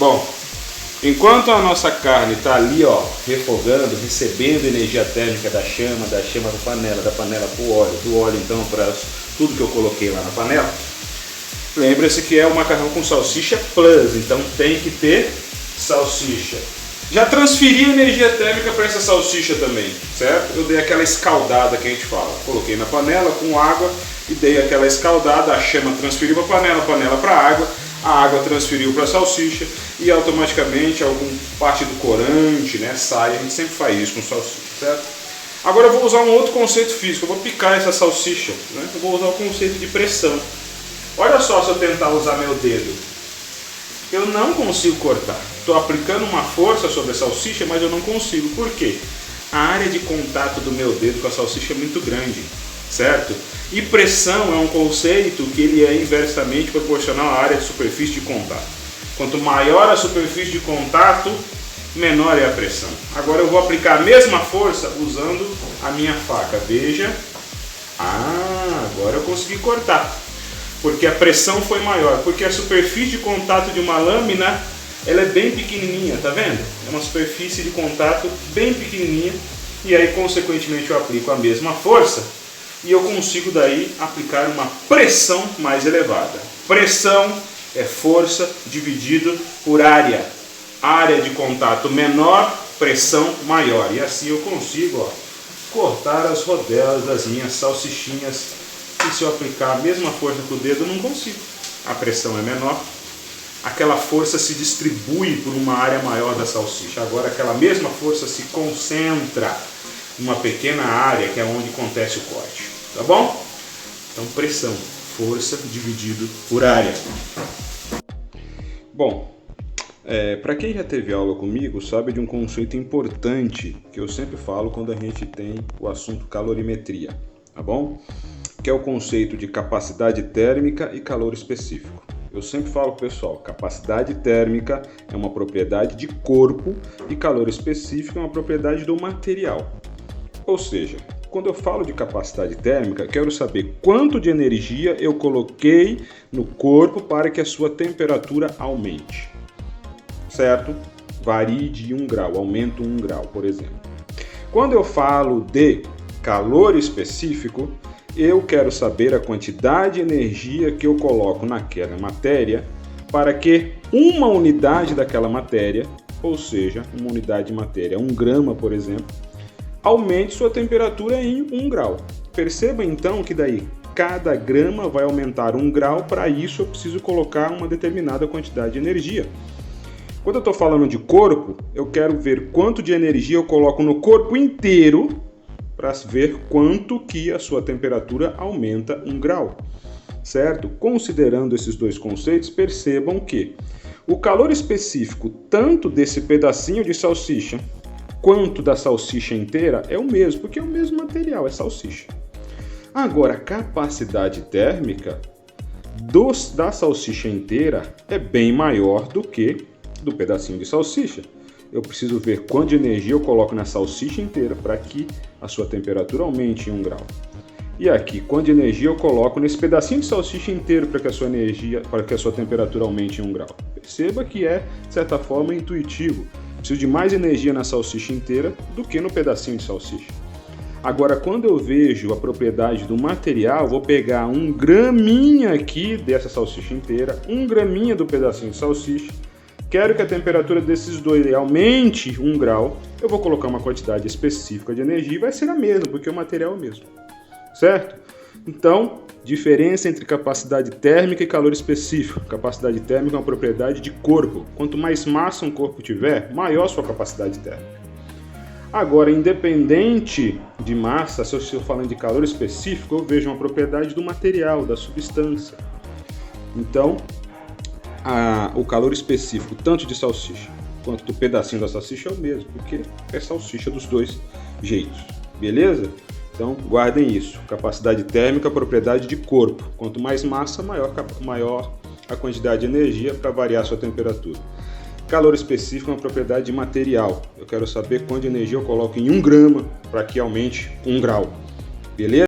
Bom, enquanto a nossa carne está ali, ó, refogando, recebendo energia térmica da chama para da panela para o óleo, do óleo então para tudo que eu coloquei lá na panela, lembre-se que é um macarrão com salsicha plus, então tem que ter salsicha. Já transferi energia térmica para essa salsicha também, certo? Eu dei aquela escaldada que a gente fala. Coloquei na panela com água e dei aquela escaldada, a chama transferiu para a panela para a água transferiu para a salsicha e automaticamente alguma parte do corante, né, sai. A gente sempre faz isso com salsicha, certo? Agora eu vou usar um outro conceito físico, eu vou picar essa salsicha, né? Eu vou usar o conceito de pressão. Olha só se eu tentar usar meu dedo. Eu não consigo cortar. Estou aplicando uma força sobre a salsicha, mas eu não consigo. Por quê? A área de contato do meu dedo com a salsicha é muito grande, certo? E pressão é um conceito que ele é inversamente proporcional à área de superfície de contato. Quanto maior a superfície de contato, menor é a pressão. Agora eu vou aplicar a mesma força usando a minha faca. Veja. Agora eu consegui cortar. Porque a pressão foi maior, porque a superfície de contato de uma lâmina, ela é bem pequenininha, tá vendo? É uma superfície de contato bem pequenininha, e aí consequentemente eu aplico a mesma força, e eu consigo daí aplicar uma pressão mais elevada. Pressão é força dividido por área. Área de contato menor, pressão maior, e assim eu consigo, ó, cortar as rodelas das minhas salsichinhas. E se eu aplicar a mesma força com o dedo, eu não consigo. A pressão é menor, aquela força se distribui por uma área maior da salsicha. Agora aquela mesma força se concentra em uma pequena área que é onde acontece o corte. Tá bom? Então pressão, força dividido por área. Bom, para quem já teve aula comigo, sabe de um conceito importante que eu sempre falo quando a gente tem o assunto calorimetria. Tá bom? Que é o conceito de capacidade térmica e calor específico. Eu sempre falo, pessoal, capacidade térmica é uma propriedade de corpo e calor específico é uma propriedade do material. Ou seja, quando eu falo de capacidade térmica, quero saber quanto de energia eu coloquei no corpo para que a sua temperatura aumente. Certo? Varie de 1 grau, aumento 1 grau, por exemplo. Quando eu falo de calor específico, eu quero saber a quantidade de energia que eu coloco naquela matéria para que uma unidade daquela matéria, ou seja, uma unidade de matéria, 1 grama, por exemplo, aumente sua temperatura em 1 grau. Perceba então que daí cada grama vai aumentar 1 grau, para isso eu preciso colocar uma determinada quantidade de energia. Quando eu estou falando de corpo, eu quero ver quanto de energia eu coloco no corpo inteiro para ver quanto que a sua temperatura aumenta 1 grau, certo? Considerando esses dois conceitos, percebam que o calor específico tanto desse pedacinho de salsicha quanto da salsicha inteira é o mesmo, porque é o mesmo material, é salsicha. Agora, a capacidade térmica da salsicha inteira é bem maior do que do pedacinho de salsicha. Eu preciso ver quanto de energia eu coloco na salsicha inteira para que a sua temperatura aumente em 1 grau. E aqui, quanto de energia eu coloco nesse pedacinho de salsicha inteiro para que a sua temperatura aumente em 1 grau. Perceba que é, de certa forma, intuitivo. Preciso de mais energia na salsicha inteira do que no pedacinho de salsicha. Agora, quando eu vejo a propriedade do material, vou pegar 1 graminha aqui dessa salsicha inteira, 1 graminha do pedacinho de salsicha. Quero que a temperatura desses dois aumente 1 grau, eu vou colocar uma quantidade específica de energia e vai ser a mesma, porque o material é o mesmo, certo? Então, diferença entre capacidade térmica e calor específico. Capacidade térmica é uma propriedade de corpo. Quanto mais massa um corpo tiver, maior sua capacidade térmica. Agora, independente de massa, se eu estou falando de calor específico, eu vejo uma propriedade do material, da substância. Então, o calor específico, tanto de salsicha quanto do pedacinho da salsicha, é o mesmo, porque é salsicha dos dois jeitos, beleza? Então guardem isso, capacidade térmica, propriedade de corpo, quanto mais massa, maior a quantidade de energia para variar a sua temperatura. Calor específico é uma propriedade de material, eu quero saber quanto de energia eu coloco em 1 grama para que aumente 1 grau, beleza?